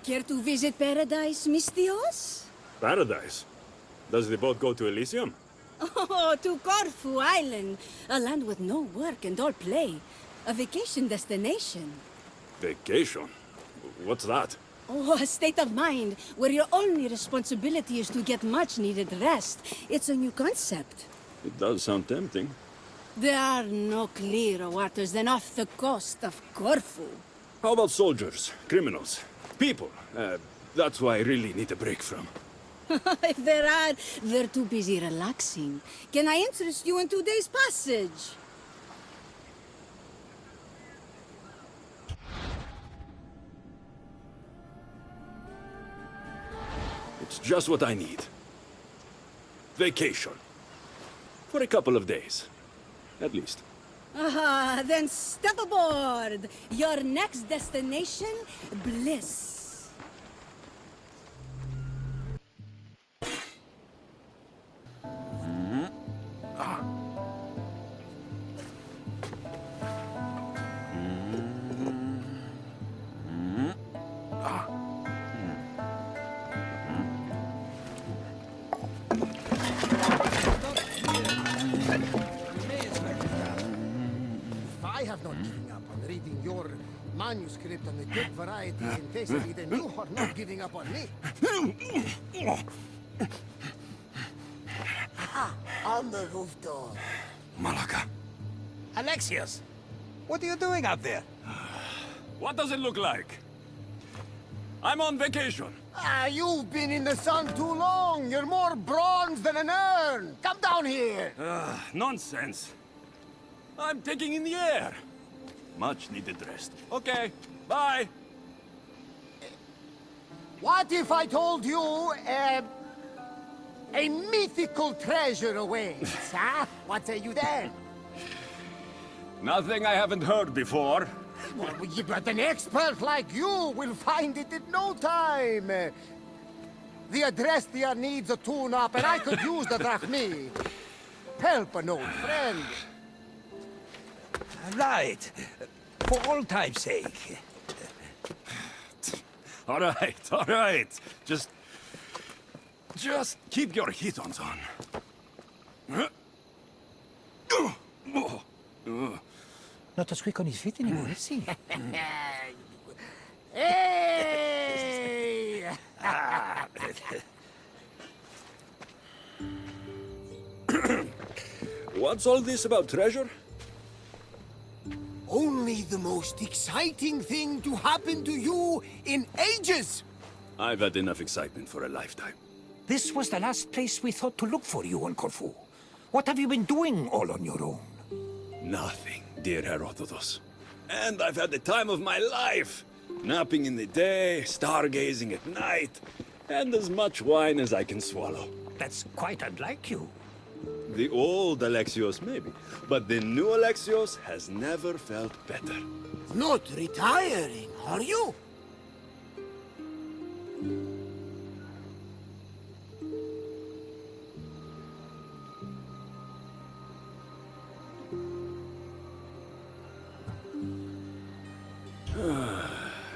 Care to visit paradise, Mistios? Paradise? Does the boat go to Elysium? Oh, to Corfu Island. A land with no work and all play. A vacation destination. Vacation? What's that? Oh, a state of mind where your only responsibility is to get much-needed rest. It's a new concept. It does sound tempting. There are no clearer waters than off the coast of Corfu. How about soldiers, criminals, people? That's what I really need a break from. If there are, they're too busy relaxing. Can I interest you in today's passage? It's just what I need. Vacation. For a couple of days. At least. Ah, then step aboard. Your next destination, bliss. I have not given up on reading your manuscript on the good varieties in Thessaly, then you are not giving up on me. On the rooftop. Malaka. Alexios, what are you doing out there? What does it look like? I'm on vacation. You've been in the sun too long. You're more bronze than an urn. Come down here. Nonsense. I'm taking in the air. Much needed rest. Okay, bye. What if I told you, a mythical treasure awaits, huh? What say you then? Nothing I haven't heard before. Well, but an expert like you will find it in no time. The Adrestia needs a tune-up, and I could use the drachmi. Help an old friend. Right. For old time's sake. All right. Just keep your heat-ons on. Not as quick on his feet anymore, is he? Hey! What's all this about treasure? Only the most exciting thing to happen to you in ages! I've had enough excitement for a lifetime. This was the last place we thought to look for you on Corfu. What have you been doing all on your own? Nothing, dear Herodotus. And I've had the time of my life. Napping in the day, stargazing at night, and as much wine as I can swallow. That's quite unlike you. The old Alexios, maybe. But the new Alexios has never felt better. Not retiring, are you?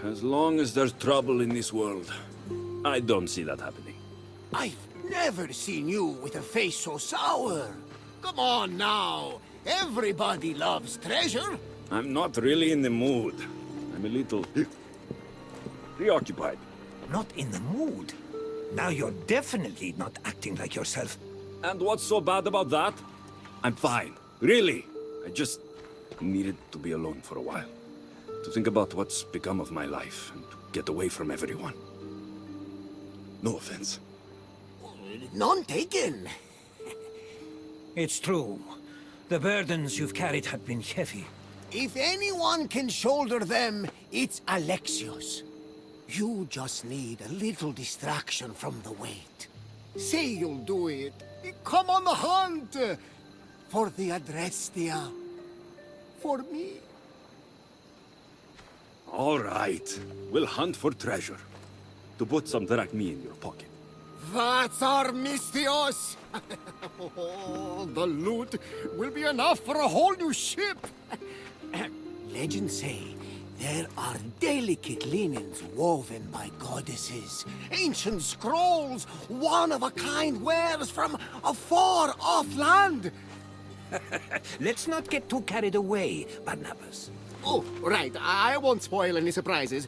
As long as there's trouble in this world, I don't see that happening. I've never seen you with a face so sour. Come on now. Everybody loves treasure. I'm not really in the mood. I'm a little preoccupied. Not in the mood. Now you're definitely not acting like yourself. And what's so bad about that? I'm fine. Really. I just needed to be alone for a while. To think about what's become of my life and to get away from everyone. No offense. None taken. It's true. The burdens you've carried have been heavy. If anyone can shoulder them, it's Alexios. You just need a little distraction from the weight. Say you'll do it. Come on the hunt! For the Adrestia. For me. All right. We'll hunt for treasure. To put some drachmi in your pocket. That's our Mistios! Oh, the loot will be enough for a whole new ship! Legends say There are delicate linens woven by goddesses, ancient scrolls, one-of-a-kind wares from a far-off land. Let's not get too carried away, Barnabas. Oh, right. I won't spoil any surprises.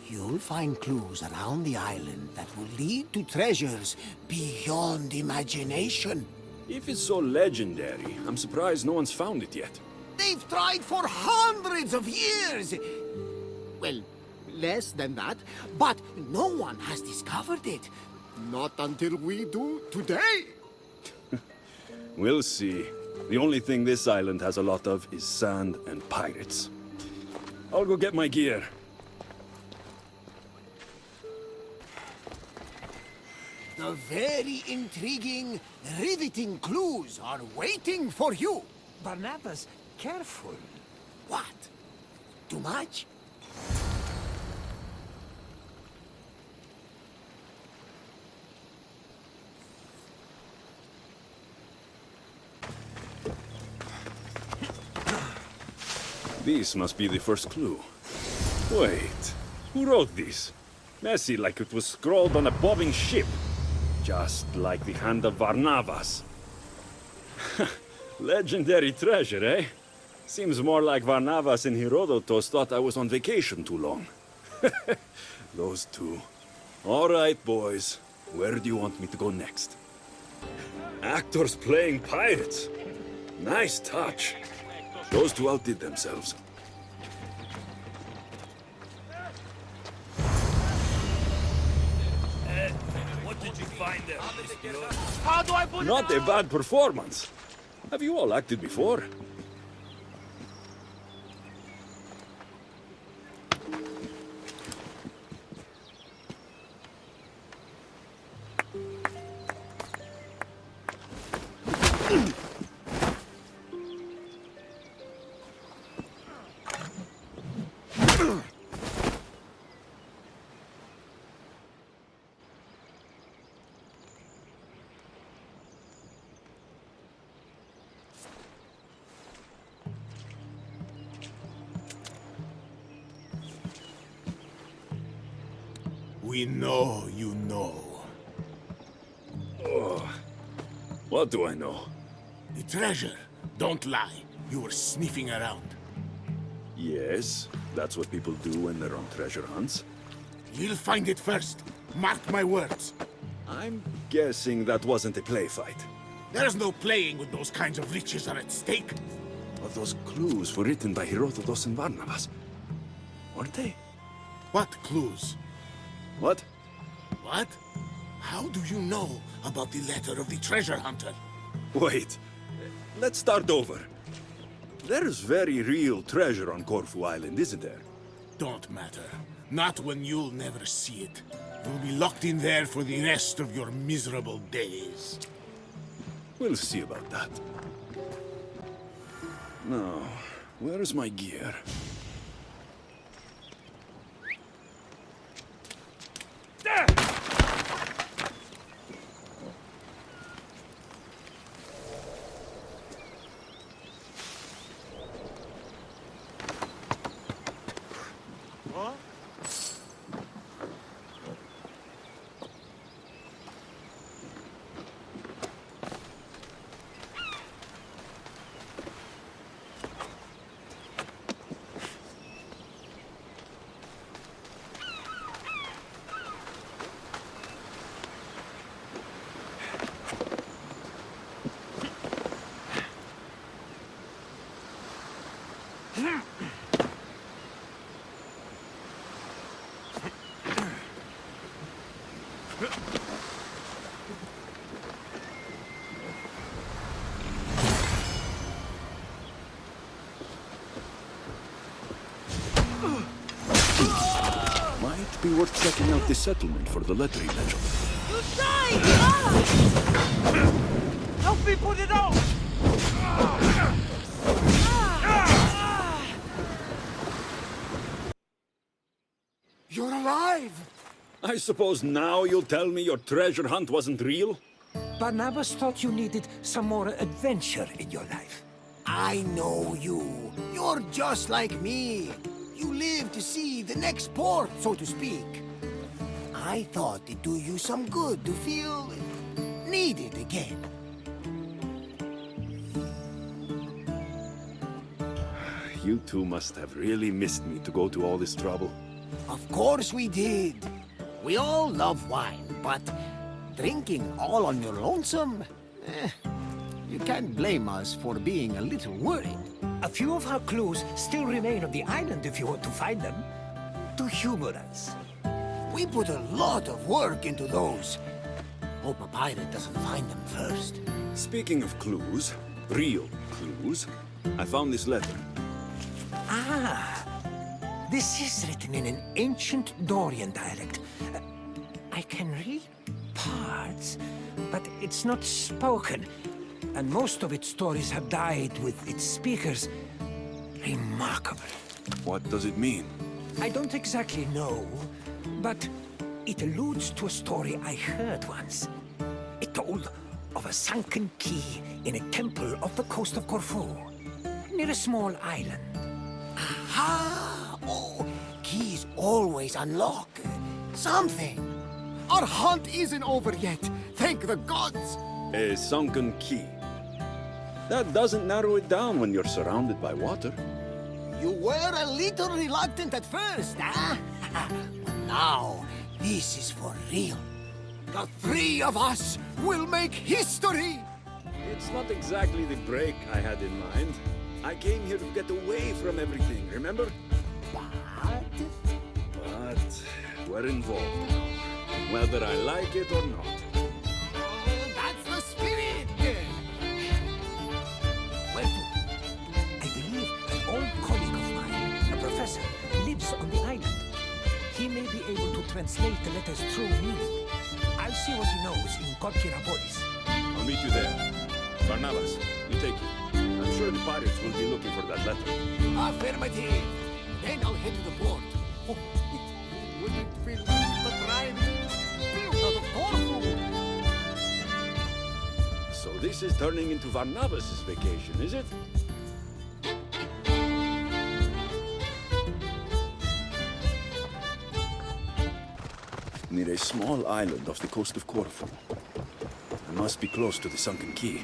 You'll find clues around the island that will lead to treasures beyond imagination. If it's so legendary, I'm surprised no one's found it yet. They've tried for hundreds of years! Well, less than that, but no one has discovered it. Not until we do today. We'll see. The only thing this island has a lot of is sand and pirates. I'll go get my gear. The very intriguing, riveting clues are waiting for you. Barnabas, careful. What? Too much? This must be the first clue. Wait, who wrote this? Messy like it was scrawled on a bobbing ship. Just like the hand of Varnavas. Legendary treasure, eh? Seems more like Varnavas and Herodotus thought I was on vacation too long. Those two. All right, boys. Where do you want me to go next? Actors playing pirates. Nice touch. Those two outdid themselves. What did you find there? Not a bad performance. Have you all acted before? We know you know. What do I know? The treasure. Don't lie. You were sniffing around. Yes, that's what people do when they're on treasure hunts. You'll find it first. Mark my words. I'm guessing that wasn't a play fight. There's no playing with those kinds of riches are at stake. But those clues were written by Herodotus and Barnabas, weren't they? What clues? What? What? How do you know about the letter of the treasure hunter? Wait, let's start over. There's very real treasure on Corfu Island, isn't there? Don't matter. Not when you'll never see it. You'll be locked in there for the rest of your miserable days. We'll see about that. Now, where's my gear? Might be worth checking out the settlement for the lettering legend. Help me put it out! You're alive! I suppose now you'll tell me your treasure hunt wasn't real? Barnabas thought you needed some more adventure in your life. I know you. You're just like me. You live to see the next port, so to speak. I thought it'd do you some good to feel needed again. You two must have really missed me to go to all this trouble. Of course we did. We all love wine, but drinking all on your lonesome? You can't blame us for being a little worried. A few of our clues still remain on the island if you want to find them. To humor us. We put a lot of work into those. Hope a pirate doesn't find them first. Speaking of clues, real clues, I found this letter. Ah, this is written in an ancient Dorian dialect. I can read parts, but it's not spoken. And most of its stories have died with its speakers. Remarkable. What does it mean? I don't exactly know, but it alludes to a story I heard once. It told of a sunken key in a temple off the coast of Corfu, near a small island. Aha! Oh, keys always unlock something. Our hunt isn't over yet. Thank the gods. A sunken key. That doesn't narrow it down when you're surrounded by water. You were a little reluctant at first, huh? But now, this is for real. The three of us will make history! It's not exactly the break I had in mind. I came here to get away from everything, remember? But But we're involved now, whether I like it or not. that's the spirit! Where to? I believe an old colleague of mine, a professor, lives on the island. He may be able to translate the letter's true meaning. I'll see what he knows in Kodkirapolis. I'll meet you there. Barnabas, you take it. I'm sure the pirates will be looking for that letter. Affirmative! Then I'll head to the port. Oh, wouldn't believe the driving built out of Corfu! So this is turning into Barnabas' vacation, is it? Near a small island off the coast of Corfu. I must be close to the sunken key.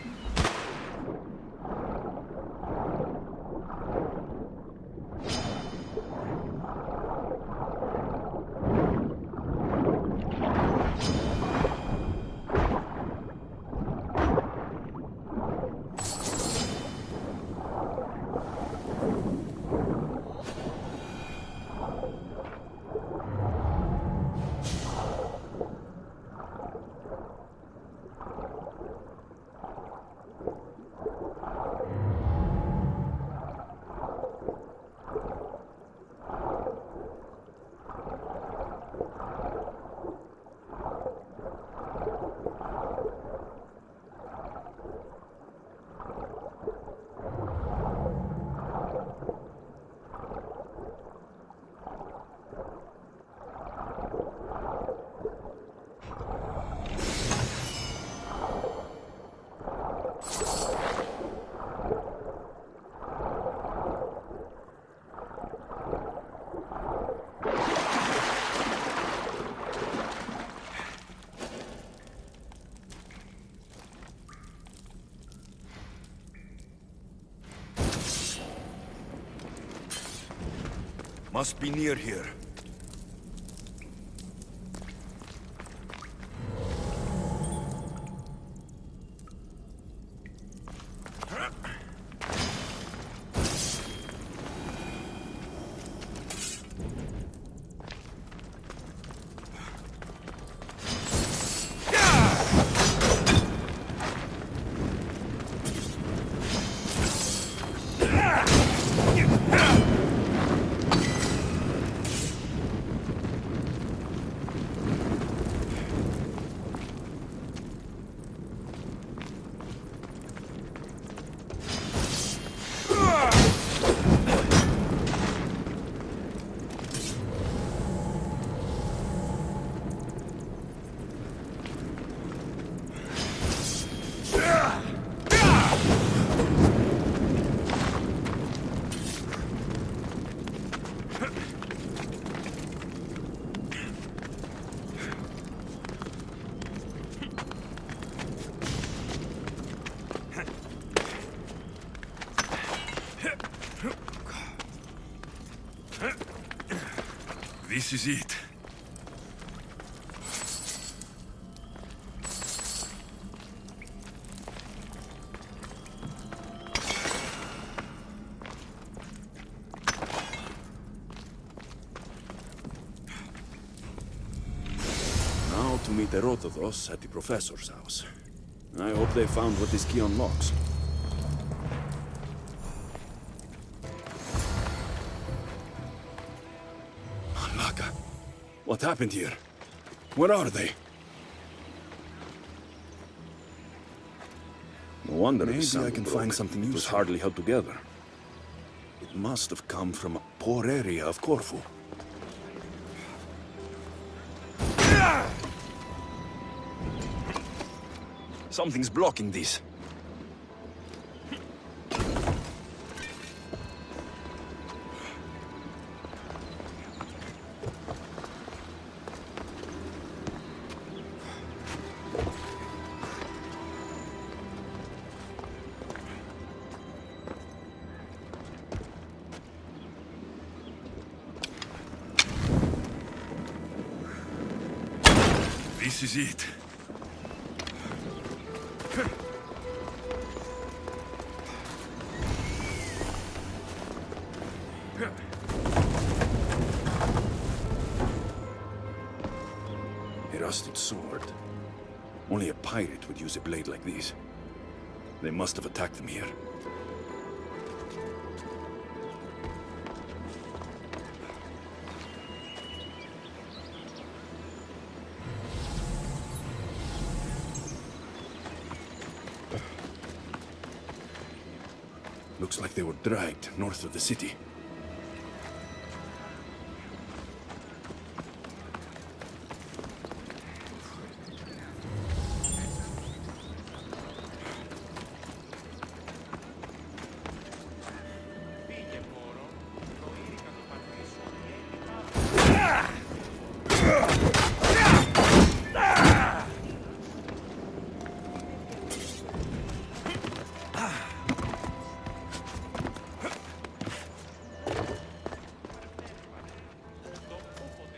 Must be near here. This is it. Now to meet Herodotus at the professor's house. I hope they found what this key unlocks. Laka, what happened here? Where are they? No wonder maybe I can find something useful. It was hardly held together. It must have come from a poor area of Corfu. Something's blocking this. This is it. A rusted sword. Only a pirate would use a blade like these. They must have attacked them here. Looks like they were dragged north of the city.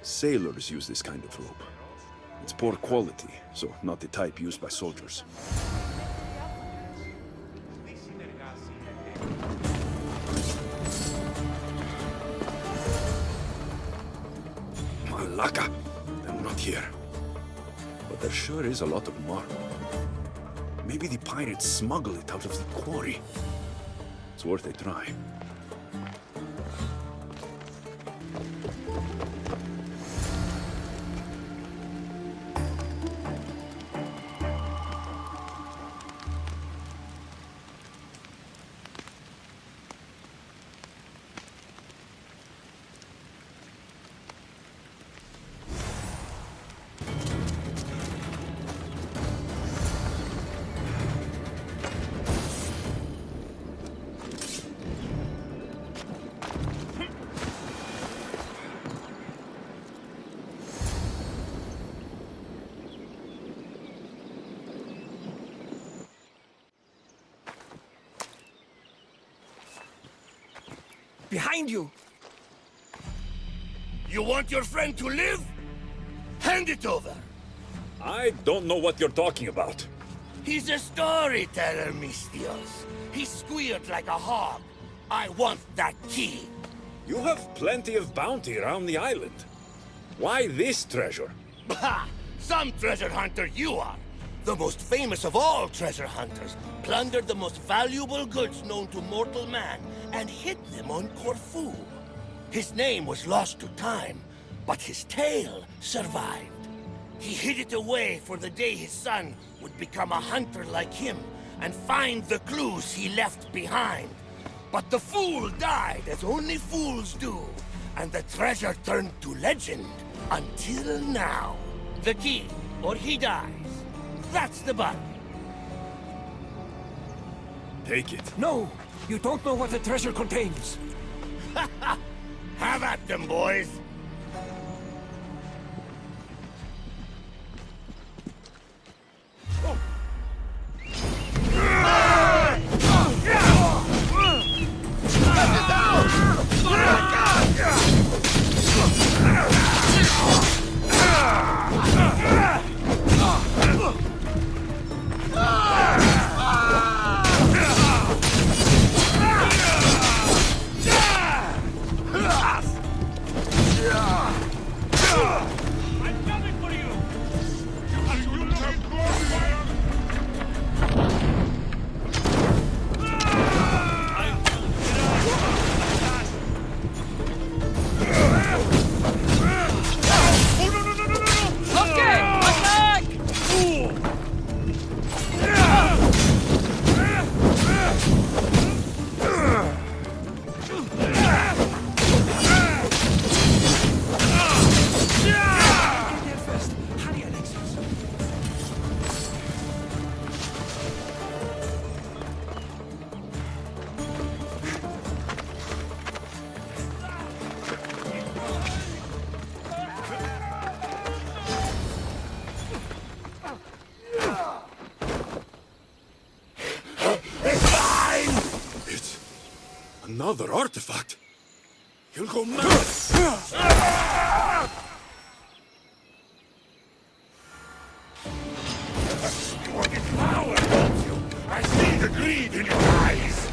Sailors use this kind of rope. It's poor quality, so not the type used by soldiers. Malaka! They're not here. But there sure is a lot of marble. Maybe the pirates smuggle it out of the quarry. It's worth a try. Behind you! You want your friend to live? Hand it over. I don't know what you're talking about. He's a storyteller, Mistios. He squealed like a hog. I want that key. You have plenty of bounty around the island. Why this treasure? Bah! Some treasure hunter you are. The most famous of all treasure hunters plundered the most valuable goods known to mortal man and hid them on Corfu. His name was lost to time, but his tale survived. He hid it away for the day his son would become a hunter like him and find the clues he left behind. But the fool died as only fools do, and the treasure turned to legend until now. The key, or he dies. That's the bargain. Take it. No! You don't know what the treasure contains! Have at them, boys! Another artifact? He'll go mad! You want its power, don't you? I see the greed in your eyes!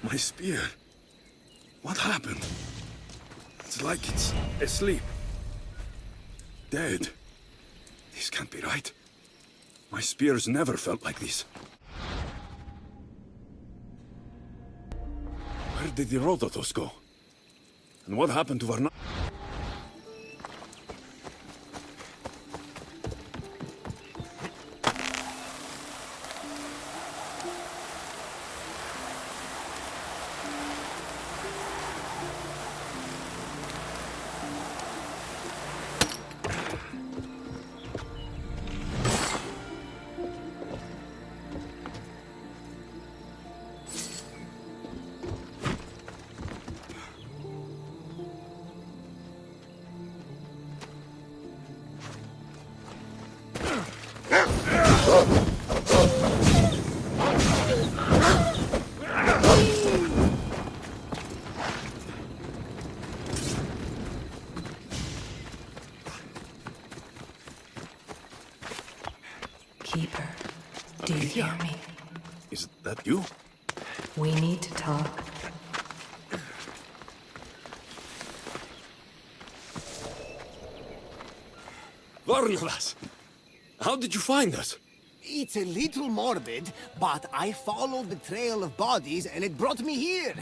My spear. What happened? It's like it's asleep. Dead. This can't be right. My spears never felt like this. Where did the Herodotus go? And what happened to Varna? Keeper, do you hear me? Is that you? We need to talk. Varnavas! How did you find us? It's a little morbid, but I followed the trail of bodies and it brought me here.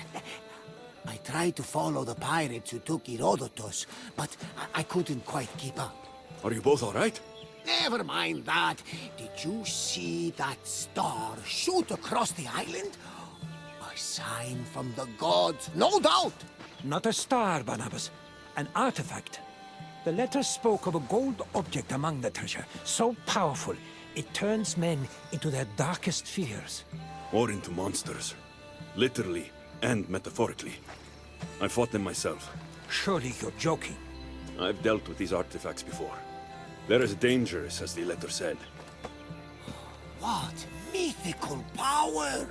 I tried to follow the pirates who took Herodotus, but I couldn't quite keep up. Are you both all right? Never mind that. Did you see that star shoot across the island? A sign from the gods, no doubt. Not a star, Barnabas. An artifact. The letter spoke of a gold object among the treasure, so powerful it turns men into their darkest fears. Or into monsters. Literally and metaphorically. I fought them myself. Surely you're joking. I've dealt with these artifacts before. They're as dangerous as the letter said. What mythical power!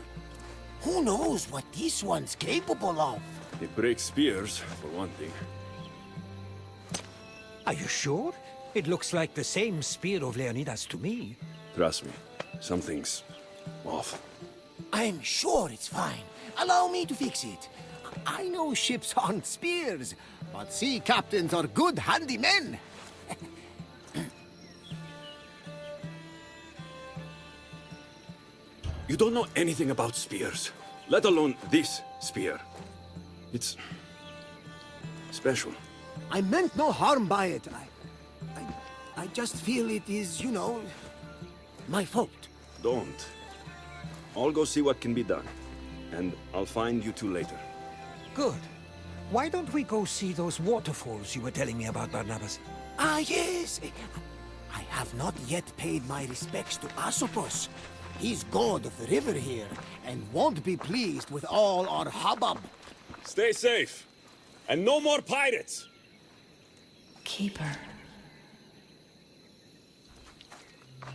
Who knows what this one's capable of? It breaks spears, for one thing. Are you sure? It looks like the same spear of Leonidas to me. Trust me, something's off. I'm sure it's fine. Allow me to fix it. I know ships aren't spears, but sea captains are good handymen. You don't know anything about spears, let alone this spear. It's special. I meant no harm by it. I just feel it is, my fault. Don't. I'll go see what can be done, and I'll find you two later. Good. Why don't we go see those waterfalls you were telling me about, Barnabas? Ah, yes. I have not yet paid my respects to Asopos. He's god of the river here, and won't be pleased with all our hubbub. Stay safe, and no more pirates! Keeper.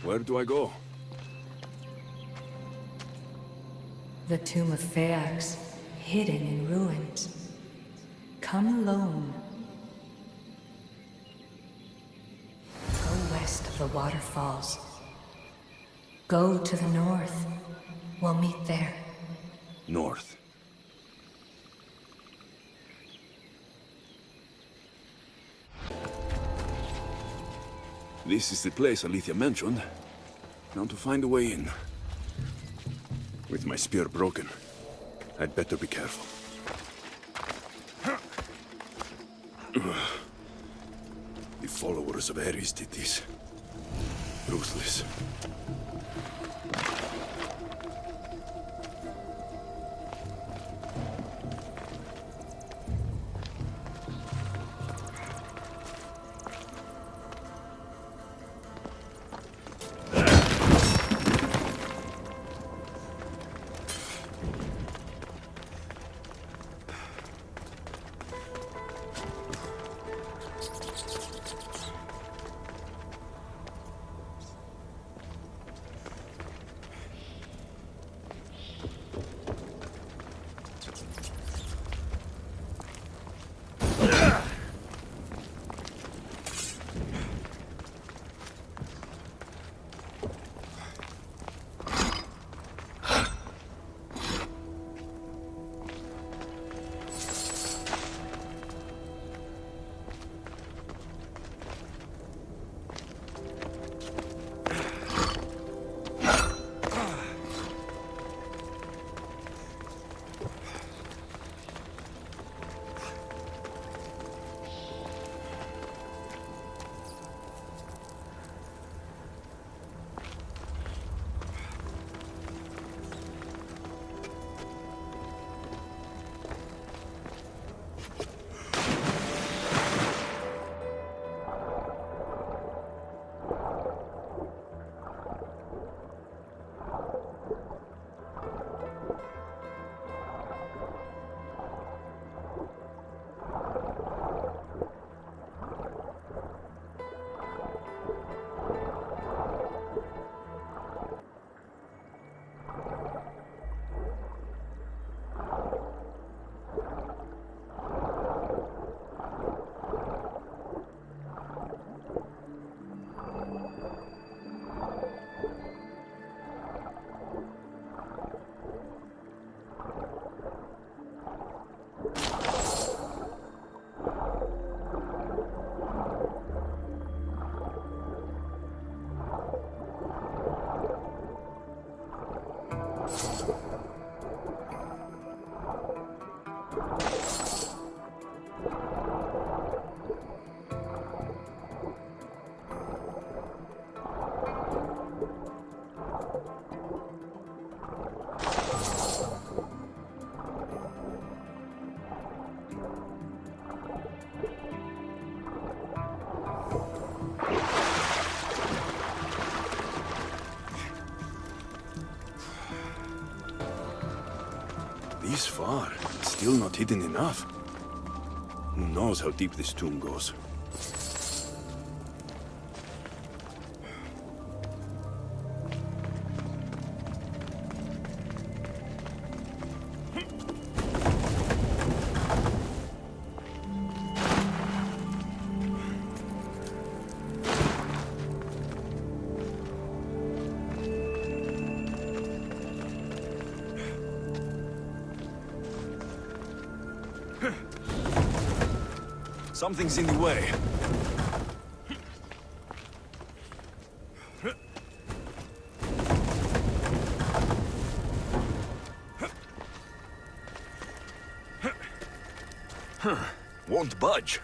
Where do I go? The tomb of Phaeax, hidden in ruins. Come alone. Go west of the waterfalls. Go to the north. We'll meet there. North. This is the place Alethea mentioned. Now to find a way in. With my spear broken, I'd better be careful. The followers of Ares did this. Ruthless. This far, still not hidden enough. Who knows how deep this tomb goes? Something's in the way. Won't budge.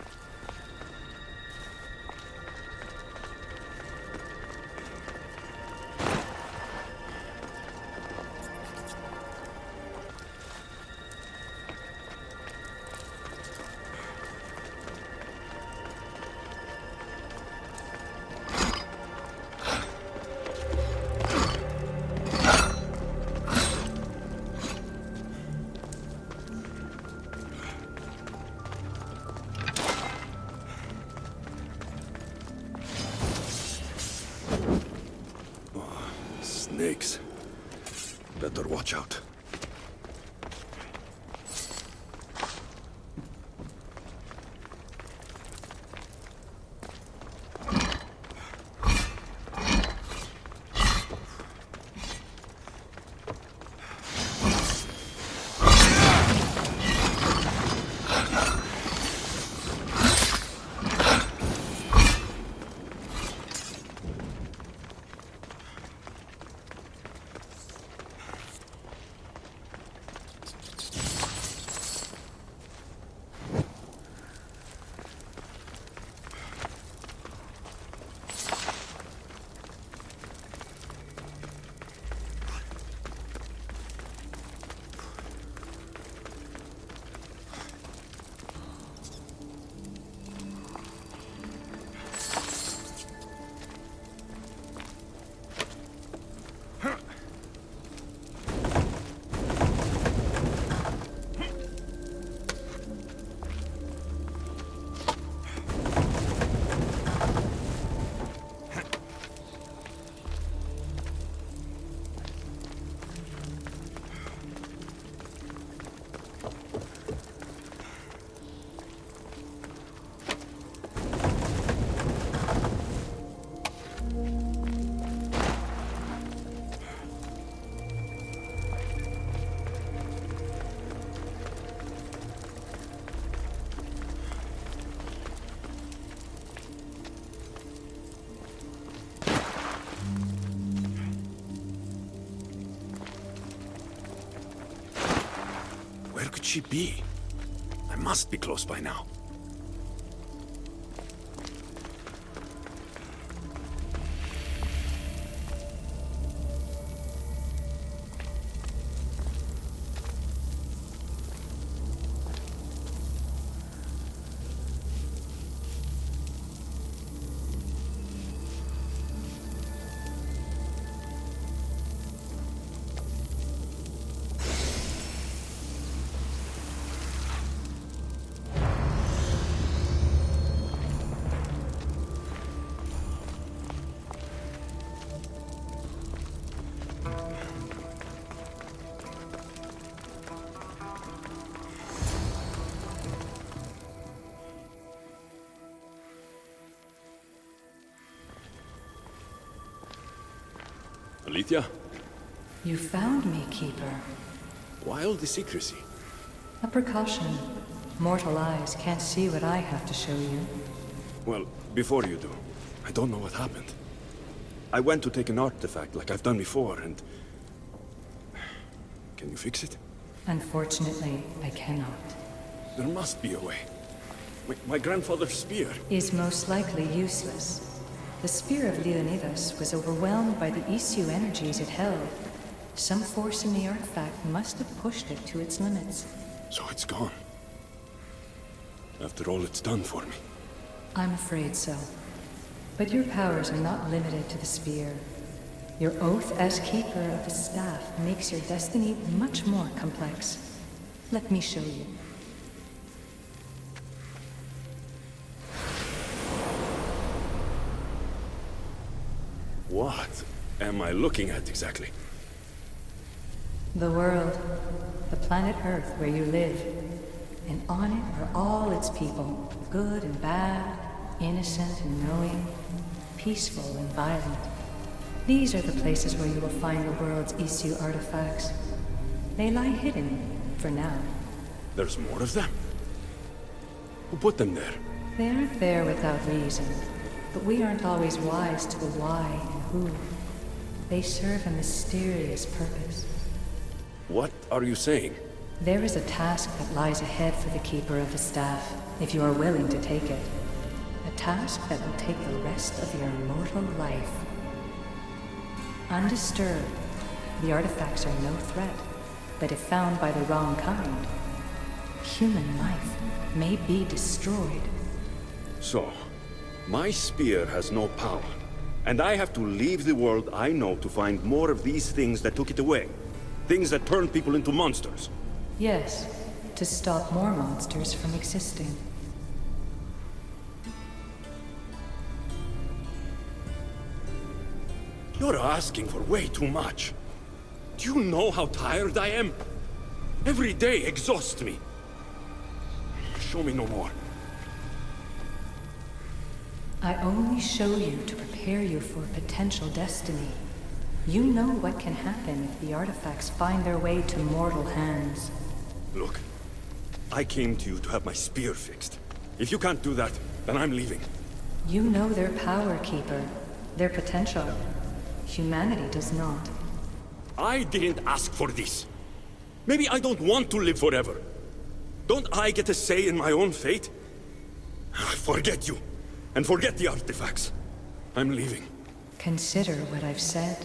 Snakes. Better watch out. Where could she be? I must be close by now. Alethea? You found me, Keeper. Why all the secrecy? A precaution. Mortal eyes can't see what I have to show you. Well, before you do, I don't know what happened. I went to take an artifact like I've done before, and... Can you fix it? Unfortunately, I cannot. There must be a way. My grandfather's spear. Is most likely useless. The spear of Leonidas was overwhelmed by the issue energies it held. Some force in the artifact must have pushed it to its limits. So it's gone. After all it's done for me. I'm afraid so. But your powers are not limited to the spear. Your oath as keeper of the staff makes your destiny much more complex. Let me show you. What am I looking at exactly? The world. The planet Earth where you live. And on it are all its people. Good and bad. Innocent and knowing. Peaceful and violent. These are the places where you will find the world's issue artifacts. They lie hidden, for now. There's more of them? Who put them there? They aren't there without reason, but we aren't always wise to the why and who. They serve a mysterious purpose. What are you saying? There is a task that lies ahead for the Keeper of the Staff, if you are willing to take it. A task that will take the rest of your immortal life. Undisturbed, the artifacts are no threat, but if found by the wrong kind, human life may be destroyed. So, my spear has no power, and I have to leave the world I know to find more of these things that took it away. Things that turn people into monsters. Yes, to stop more monsters from existing. You're asking for way too much. Do you know how tired I am? Every day exhausts me. Show me no more. I only show you to prepare you for potential destiny. You know what can happen if the artifacts find their way to mortal hands. Look, I came to you to have my spear fixed. If you can't do that, then I'm leaving. You know their power, Keeper. Their potential. Humanity does not. I didn't ask for this. Maybe I don't want to live forever. Don't I get a say in my own fate? Forget you. And forget the artifacts. I'm leaving. Consider what I've said.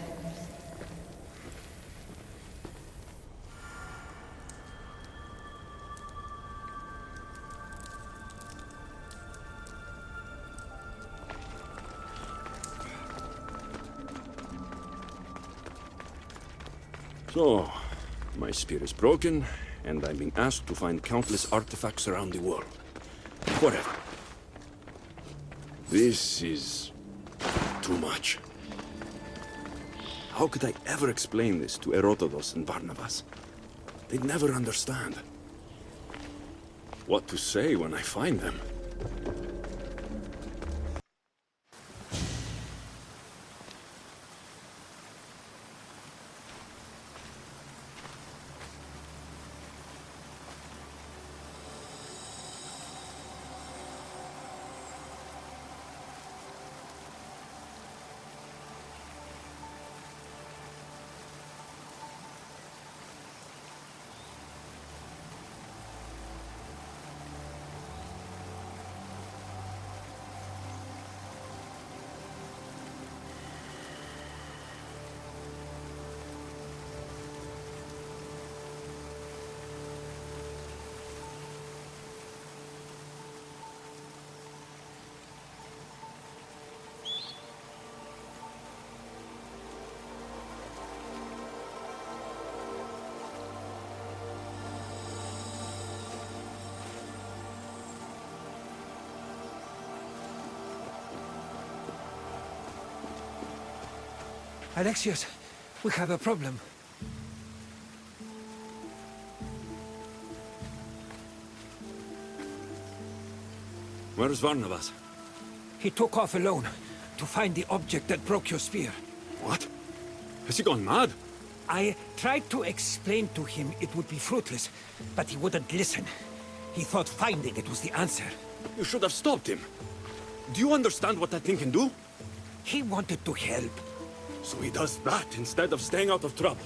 So, my spear is broken, and I'm being asked to find countless artifacts around the world. Forever. This is too much. How could I ever explain this to Herodotus and Barnabas? They'd never understand. What to say when I find them? Alexios, we have a problem. Where's Barnabas? He took off alone to find the object that broke your spear. What? Has he gone mad? I tried to explain to him it would be fruitless, but he wouldn't listen. He thought finding it was the answer. You should have stopped him. Do you understand what that thing can do? He wanted to help. So he does that instead of staying out of trouble.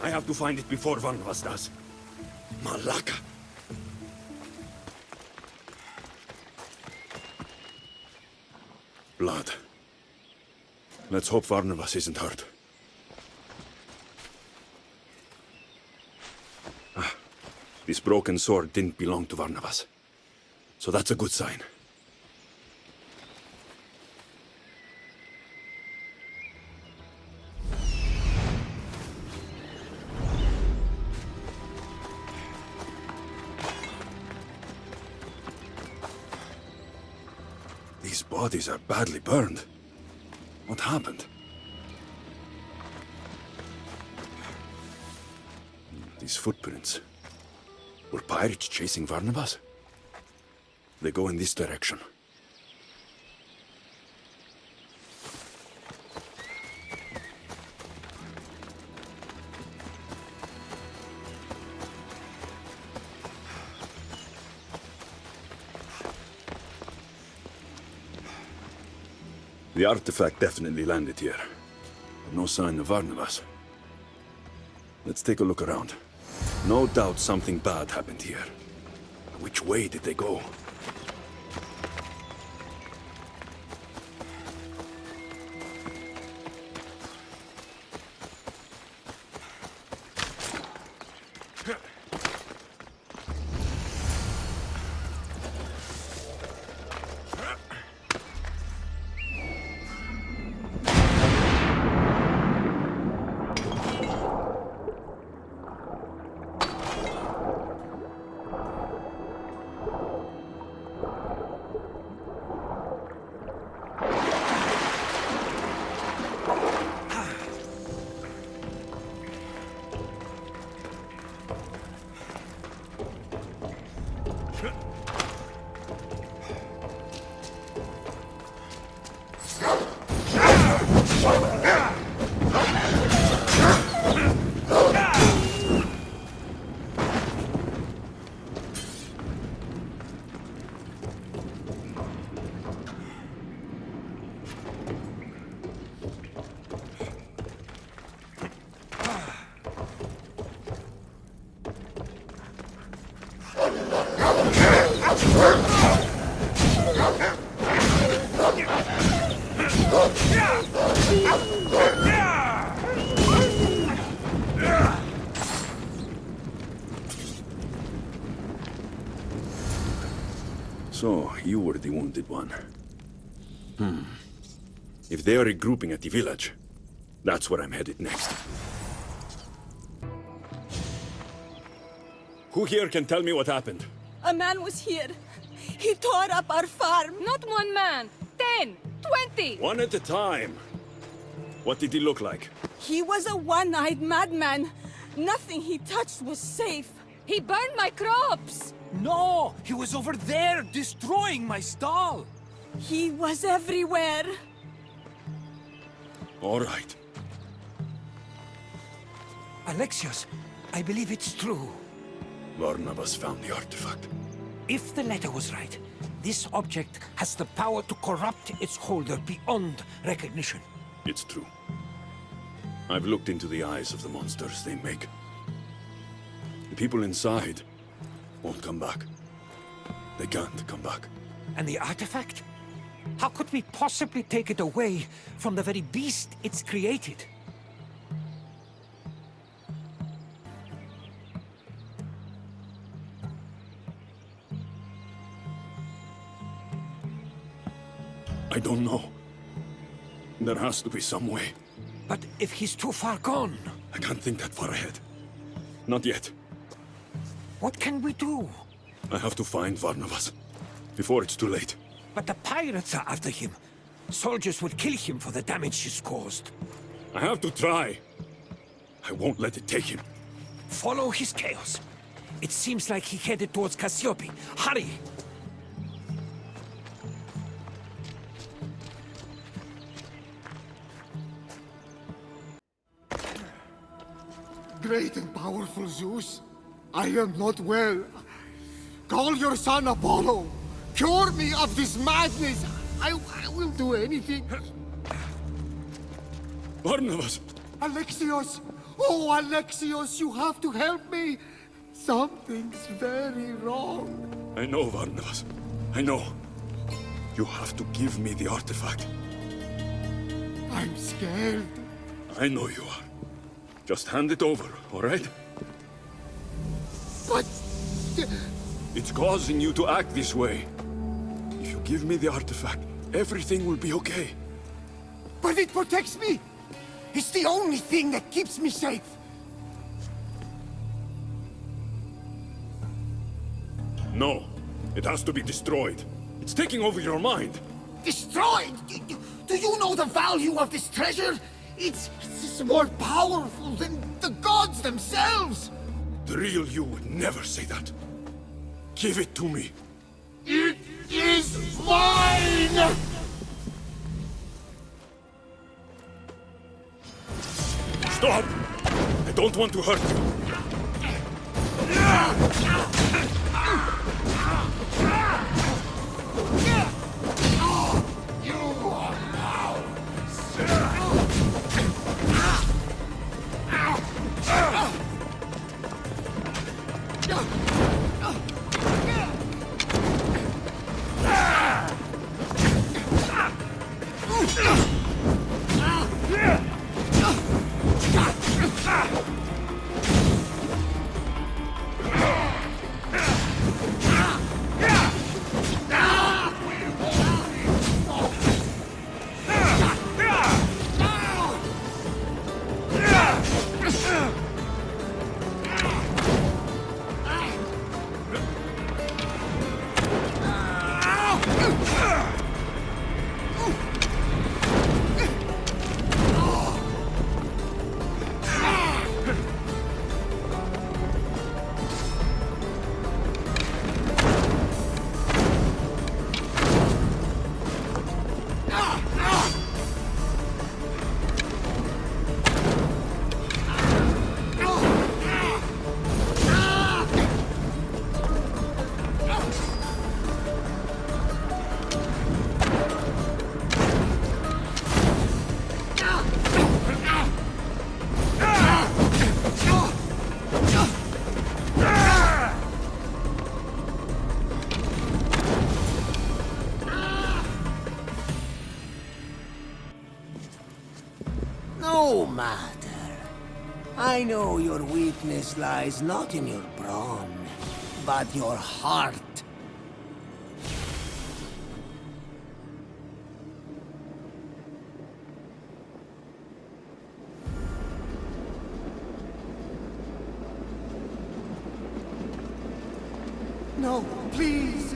I have to find it before Barnabas does. Malaka. Blood. Let's hope Barnabas isn't hurt. This broken sword didn't belong to Barnabas. So that's a good sign. These bodies are badly burned. What happened? These footprints. Were pirates chasing Barnabas? They go in this direction. The artifact definitely landed here. No sign of Varnavas. Let's take a look around. No doubt something bad happened here. Which way did they go? So, you were the wounded one. If they are regrouping at the village, that's where I'm headed next. Who here can tell me what happened? A man was here. He tore up our farm. Not one man. 10, 20. One at a time. What did he look like? He was a one-eyed madman. Nothing he touched was safe. He burned my crops. No! He was over there, destroying my stall! He was everywhere. All right. Alexios, I believe it's true. Varnavas found the artifact. If the letter was right, this object has the power to corrupt its holder beyond recognition. It's true. I've looked into the eyes of the monsters they make. The people inside won't come back. They can't come back. And the artifact? How could we possibly take it away from the very beast it's created? I don't know. There has to be some way. But if he's too far gone, I can't think that far ahead. Not yet. what can we do? I have to find Varnavas. Before it's too late. But the pirates are after him. Soldiers would kill him for the damage he's caused. I have to try. I won't let it take him. Follow his chaos. It seems like he headed towards Cassiope. Hurry! Great and powerful Zeus, I am not well. Call your son Apollo. Cure me of this madness. I will do anything. Barnabas! Alexios! Oh, Alexios, you have to help me. Something's very wrong. I know, Barnabas. I know. You have to give me the artifact. I'm scared. I know you are. Just hand it over, all right? But... It's causing you to act this way. If you give me the artifact, everything will be okay. But it protects me. It's the only thing that keeps me safe. No. It has to be destroyed. It's taking over your mind. Destroyed? Do you know the value of this treasure? It's more powerful than the gods themselves. The real you would never say that. Give it to me. It is mine! Stop! I don't want to hurt you. You are now matter. I know your weakness lies not in your brawn, but your heart. No, please!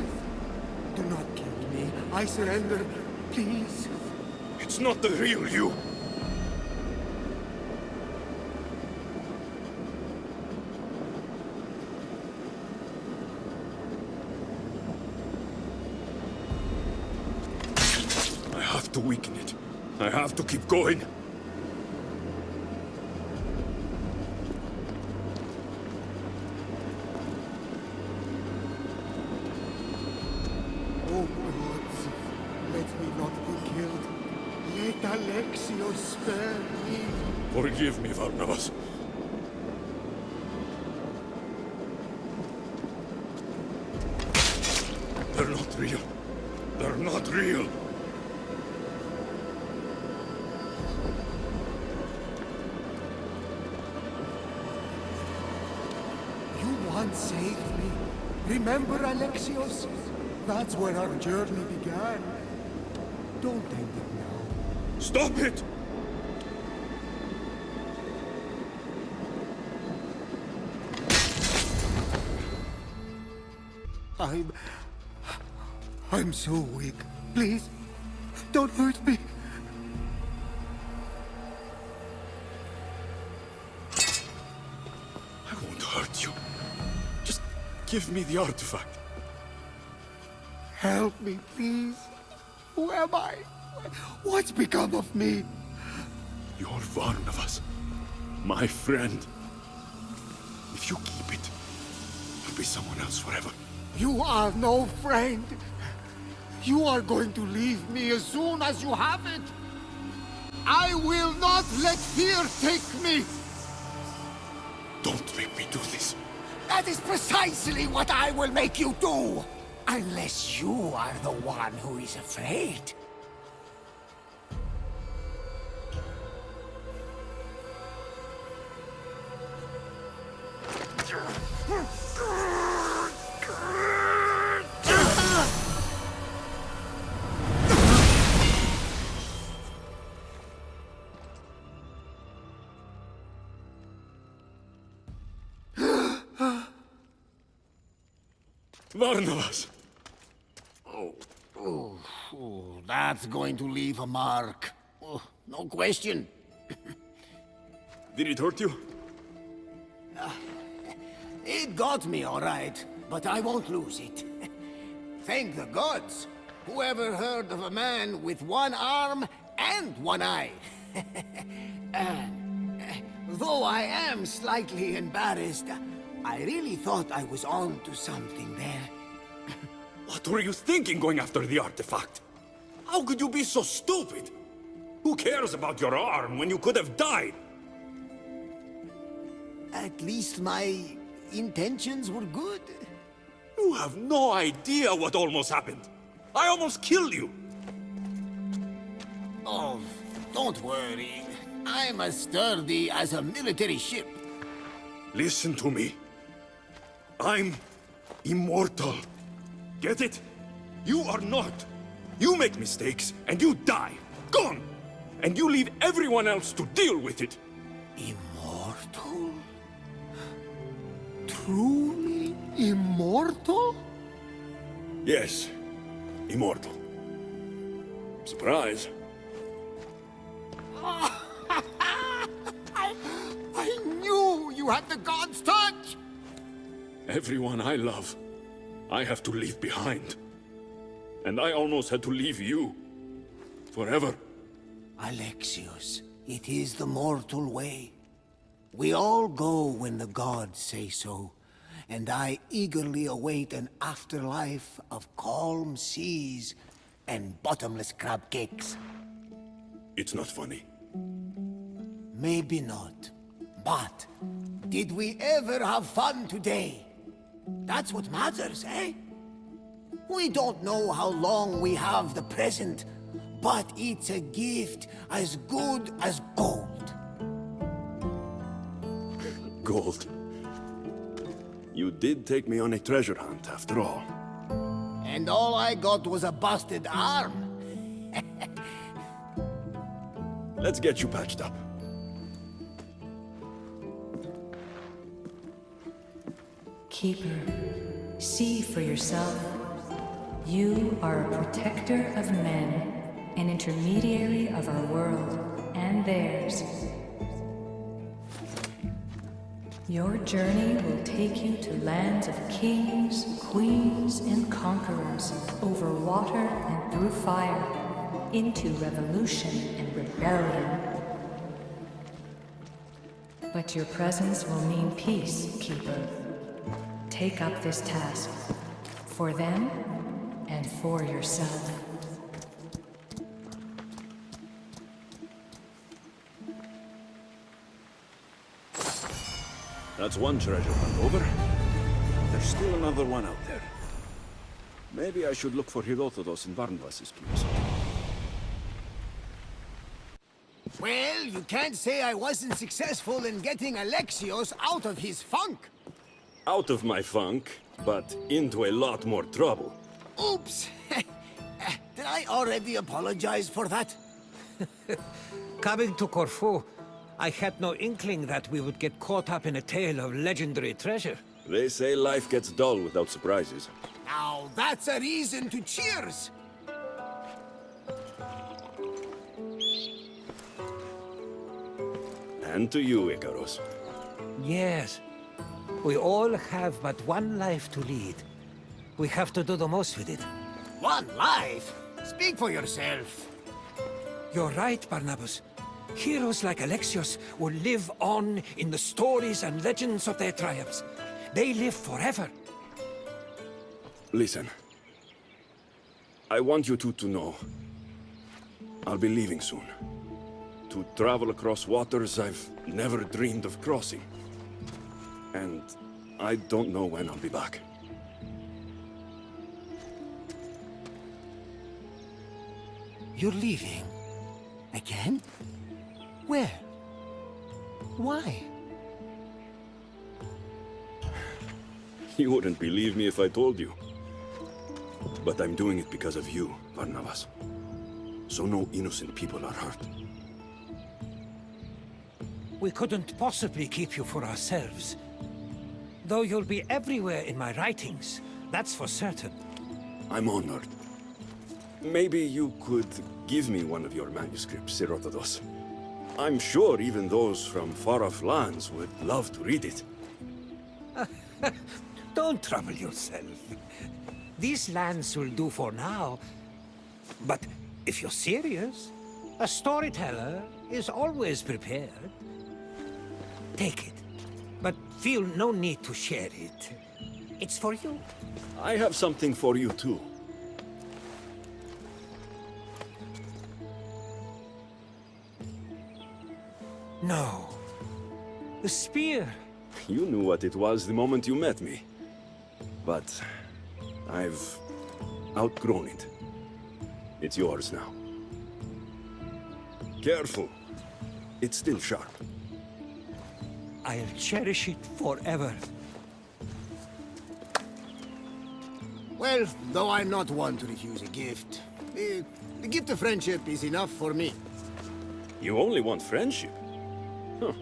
Do not kill me. I surrender. Please. It's not the real you. I have to weaken it. I have to keep going. Oh, gods, let me not be killed. Let Alexios spare me. Forgive me, Barnabas. They're not real. They're not real. You once saved me. Remember, Alexios? That's where our journey began. Don't end it now. Stop it! I'm so weak. Please, don't hurt me. I won't hurt you. Just give me the artifact. Help me, please. Who am I? What's become of me? You're Barnabas, my friend. If you keep it, you'll be someone else forever. You are no friend. You are going to leave me as soon as you have it. I will not let fear take me. Don't make me do this. That is precisely what I will make you do! Unless you are the one who is afraid. Barnabas! Oh, that's going to leave a mark. Oh, no question. Did it hurt you? It got me, all right, but I won't lose it. Thank the gods. Whoever heard of a man with one arm and one eye? Though I am slightly embarrassed, I really thought I was on to something there. What were you thinking going after the artifact? How could you be so stupid? Who cares about your arm when you could have died? At least my intentions were good. You have no idea what almost happened. I almost killed you. Oh, don't worry. I'm as sturdy as a military ship. Listen to me. I'm immortal. Get it? You are not. You make mistakes and you die. Gone! And you leave everyone else to deal with it. Immortal? Truly immortal? Yes, immortal. Surprise. I knew you had the god's touch! Everyone I love, I have to leave behind. And I almost had to leave you. Forever. Alexios, it is the mortal way. We all go when the gods say so, and I eagerly await an afterlife of calm seas and bottomless crab cakes. It's not funny. Maybe not. But did we ever have fun today? That's what matters, eh? We don't know how long we have the present, but it's a gift as good as gold. gold. You did take me on a treasure hunt, after all. And all I got was a busted arm. Let's get you patched up. Keeper, see for yourself. You are a protector of men, an intermediary of our world and theirs. Your journey will take you to lands of kings, queens, and conquerors, over water and through fire, into revolution and rebellion. But your presence will mean peace, Keeper. Take up this task, for them and for yourself. That's one treasure hunt over. There's still another one out there. Maybe I should look for Herodotus in Barnabas's cubes. Well, you can't say I wasn't successful in getting Alexios out of his funk. Out of my funk, but into a lot more trouble. Oops! Did I already apologize for that? Coming to Corfu, I had no inkling that we would get caught up in a tale of legendary treasure. They say life gets dull without surprises. Now that's a reason to cheers! And to you, Icarus. Yes. We all have but one life to lead. We have to do the most with it. One life? Speak for yourself. You're right, Barnabas. Heroes like Alexios will live on in the stories and legends of their triumphs. They live forever. Listen. I want you two to know. I'll be leaving soon. To travel across waters I've never dreamed of crossing. And I don't know when I'll be back. You're leaving? Again? Where? Why? You wouldn't believe me if I told you. But I'm doing it because of you, Barnabas. So no innocent people are hurt. We couldn't possibly keep you for ourselves. Though you'll be everywhere in my writings, that's for certain. I'm honored. Maybe you could give me one of your manuscripts, Herodotus. I'm sure even those from far-off lands would love to read it. Don't trouble yourself. These lands will do for now. But if you're serious, a storyteller is always prepared. Take it, but feel no need to share it. It's for you. I have something for you, too. No. The spear. You knew what it was the moment you met me. But I've outgrown it. It's yours now. Careful. It's still sharp. I'll cherish it forever. Well, though I'm not one to refuse a gift, the gift of friendship is enough for me. You only want friendship? Huh.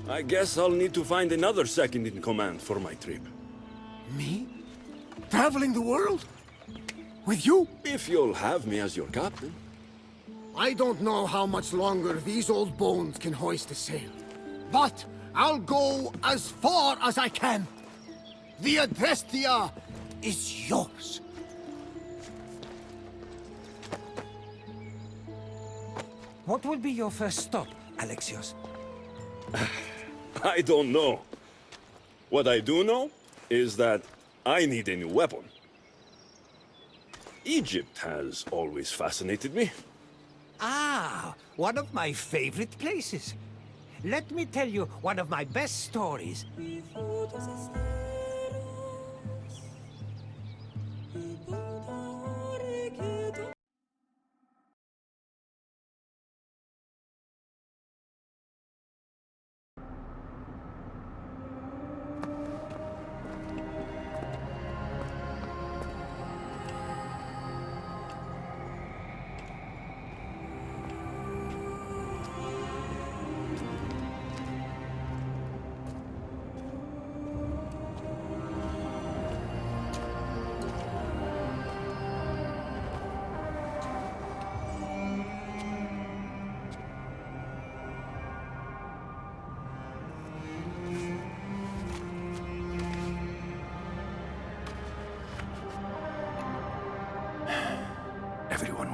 I guess I'll need to find another second in command for my trip. Me? Traveling the world? With you? If you'll have me as your captain. I don't know how much longer these old bones can hoist a sail. But I'll go as far as I can. The Adrestia is yours. What will be your first stop, Alexios? I don't know. What I do know is that I need a new weapon. Egypt has always fascinated me. Ah, one of my favorite places. Let me tell you one of my best stories.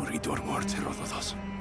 Moritur words, Herodotus.